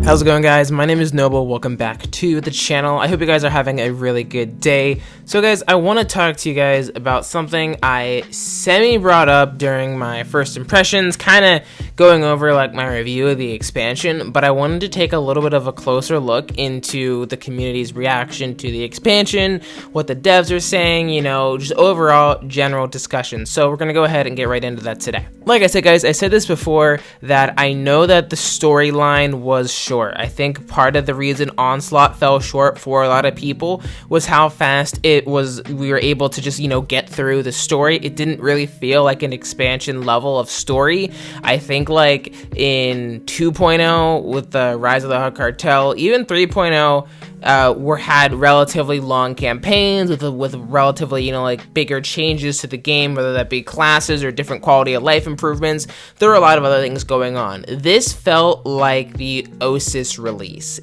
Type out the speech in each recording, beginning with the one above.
How's it going, guys? My name is Noble. Welcome back to the channel. I hope you guys are having a really good day. So guys, I want to talk to you guys about something I brought up during my first impressions, kind of going over like my review of the expansion, but I wanted to take a little bit of a closer look into the community's reaction to the expansion, what the devs are saying, you know, just overall general discussion. So we're going to go ahead and get right into that today. Like I said, guys, I said this before, that I know that the storyline was short. I think part of the reason Onslaught fell short for a lot of people was how fast we were able to just, you know, get through the story. It didn't really feel like an expansion level of story. I think like in 2.0 with the Rise of the Hug Cartel, even 3.0, had relatively long campaigns with relatively, you know, like bigger changes to the game, whether that be classes or different quality of life improvements. There were a lot of other things going on. This felt like the OSIS release,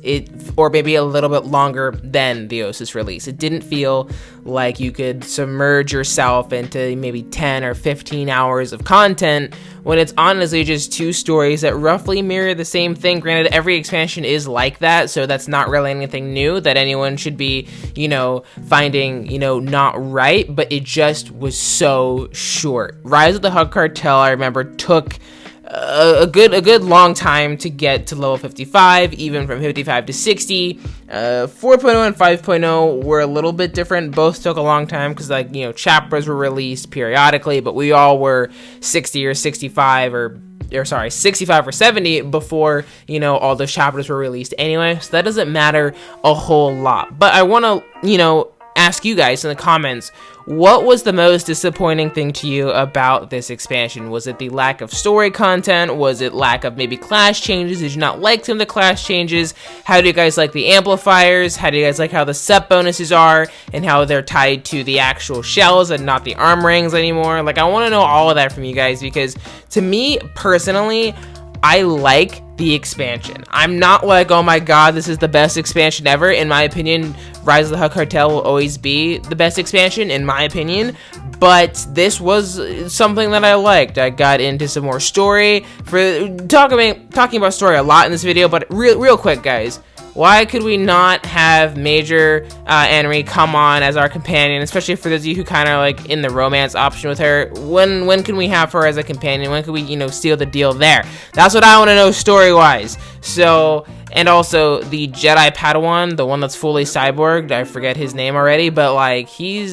or maybe a little bit longer than the OSIS release. It didn't feel like you could submerge yourself into maybe 10 or 15 hours of content when it's honestly just two stories that roughly mirror the same thing. Granted, every expansion is like that, so that's not really anything new that anyone should be, you know, finding, you know, not right, but it just was so short. Rise of the Hug Cartel, I remember, took a good long time to get to level 55, even from 55 to 60. 4.0 and 5.0 were a little bit different. Both took a long time because, like, you know, chapters were released periodically, but we all were 60 or 65 or 65 or 70 before, you know, all those chapters were released anyway, so that doesn't matter a whole lot. But I want to, you know, ask you guys in the comments, what was the most disappointing thing to you about this expansion? Was it the lack of story content? Was it lack of maybe class changes? Did you not like some of the class changes? How do you guys like the amplifiers? How do you guys like how the set bonuses are and how they're tied to the actual shells and not the arm rings anymore? Like, I want to know all of that from you guys, because to me personally, I like the expansion. I'm not like, oh my god, this is the best expansion ever. In my opinion, Rise of the Hug Cartel will always be the best expansion, in my opinion. But this was something that I liked. I got into some more story. For talking about story a lot in this video, but real quick, guys. Why could we not have Major Annery come on as our companion, especially for those of you who kind of like in the romance option with her? When can we have her as a companion? When can we, you know, seal the deal there? That's what I want to know story-wise. So, and also the Jedi Padawan, the one that's fully cyborged, I forget his name already, but like he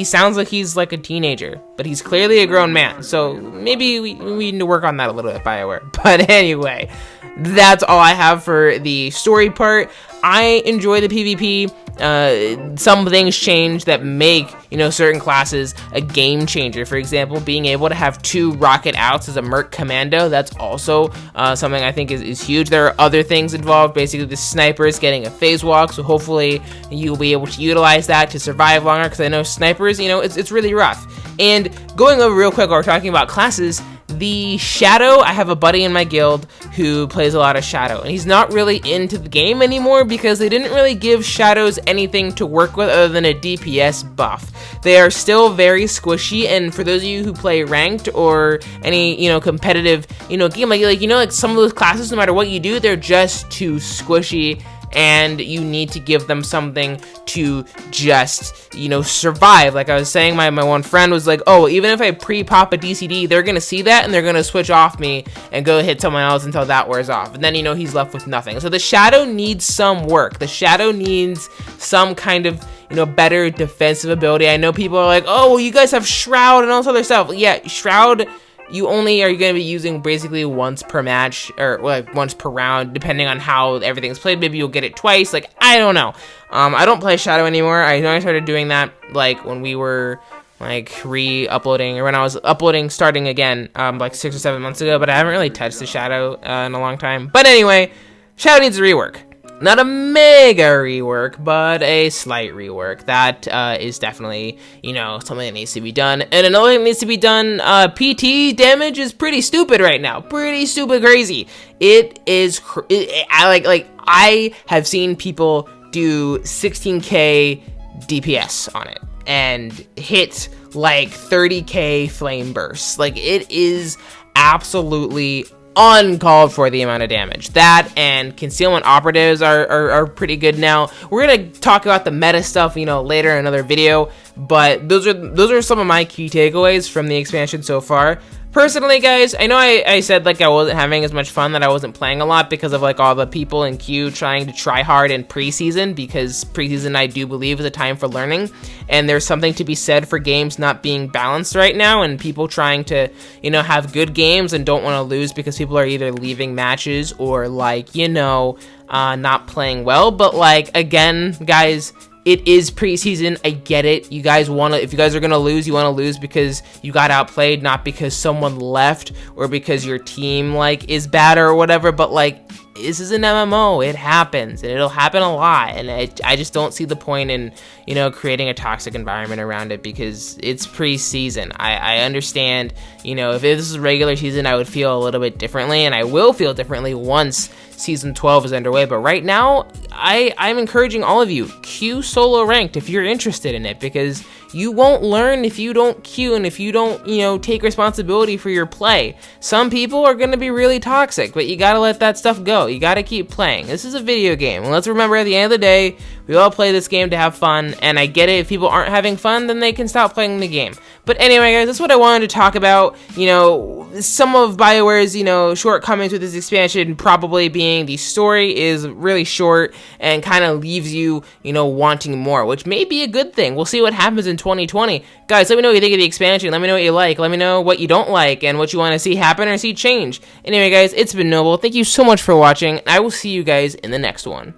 sounds like he's like a teenager, but he's clearly a grown man. So maybe we need to work on that a little bit, BioWare. But anyway, that's all I have for the story part. I enjoy the PvP. Some things change that make, you know, certain classes a game changer. For example, being able to have 2 rocket outs as a Merc Commando, that's also something I think is huge. There are other things involved, basically the snipers getting a phase walk, so hopefully you'll be able to utilize that to survive longer, because I know snipers, you know, it's really rough. And going over real quick while we're talking about classes, the Shadow, I have a buddy in my guild who plays a lot of Shadow, and he's not really into the game anymore because they didn't really give Shadows anything to work with other than a DPS buff. They are still very squishy, and for those of you who play ranked or any, you know, competitive, you know, game, like you know, like some of those classes, no matter what you do, they're just too squishy, and you need to give them something to just, you know, survive. Like I was saying, my one friend was like, oh, even if I pre-pop a DCD, they're gonna see that and they're gonna switch off me and go hit someone else until that wears off, and then, you know, he's left with nothing. So the Shadow needs some work. The Shadow needs some kind of, you know, better defensive ability. I know people are like, oh, well, you guys have Shroud and all this other stuff. Yeah, Shroud, you only are going to be using basically once per match, or like once per round, depending on how everything's played. Maybe you'll get it twice. Like, I don't know. I don't play Shadow anymore. I know I started doing that like when we were like re-uploading, or when I was uploading starting again, like 6 or 7 months ago. But I haven't really touched the Shadow in a long time. But anyway, Shadow needs a rework. Not a mega rework, but a slight rework. That is definitely, you know, something that needs to be done. And another thing that needs to be done, PT damage is pretty stupid right now. Pretty stupid crazy. It is, I have seen people do 16k DPS on it and hit like 30k flame bursts. Like, it is absolutely uncalled for the amount of damage. That and concealment operatives are pretty good now. We're gonna talk about the meta stuff, you know, later in another video, but those are some of my key takeaways from the expansion so far. Personally, guys, I know I said like I wasn't having as much fun, that I wasn't playing a lot because of like all the people in queue trying to try hard in preseason, because preseason I do believe is a time for learning, and there's something to be said for games not being balanced right now and people trying to, you know, have good games and don't want to lose because people are either leaving matches or like, you know, not playing well. But like, again, guys, it is preseason. I get it. You guys want to, if you guys are going to lose, you want to lose because you got outplayed, not because someone left or because your team like is bad or whatever. But like, this is an MMO. It happens, and it'll happen a lot. And I just don't see the point in, you know, creating a toxic environment around it because it's preseason. I understand, you know, if this is regular season, I would feel a little bit differently, and I will feel differently once Season 12 is underway. But right now, I'm encouraging all of you, queue solo ranked if you're interested in it, because you won't learn if you don't queue and if you don't, you know, take responsibility for your play. Some people are going to be really toxic, but you got to let that stuff go. You got to keep playing. This is a video game, and let's remember at the end of the day, we all play this game to have fun, and I get it. If people aren't having fun, then they can stop playing the game. But anyway, guys, that's what I wanted to talk about. You know, some of BioWare's, you know, shortcomings with this expansion probably being the story is really short and kind of leaves you, you know, wanting more, which may be a good thing. We'll see what happens in 2020. Guys, let me know what you think of the expansion. Let me know what you like. Let me know what you don't like and what you want to see happen or see change. Anyway, guys, it's been Noble. Thank you so much for watching. I will see you guys in the next one.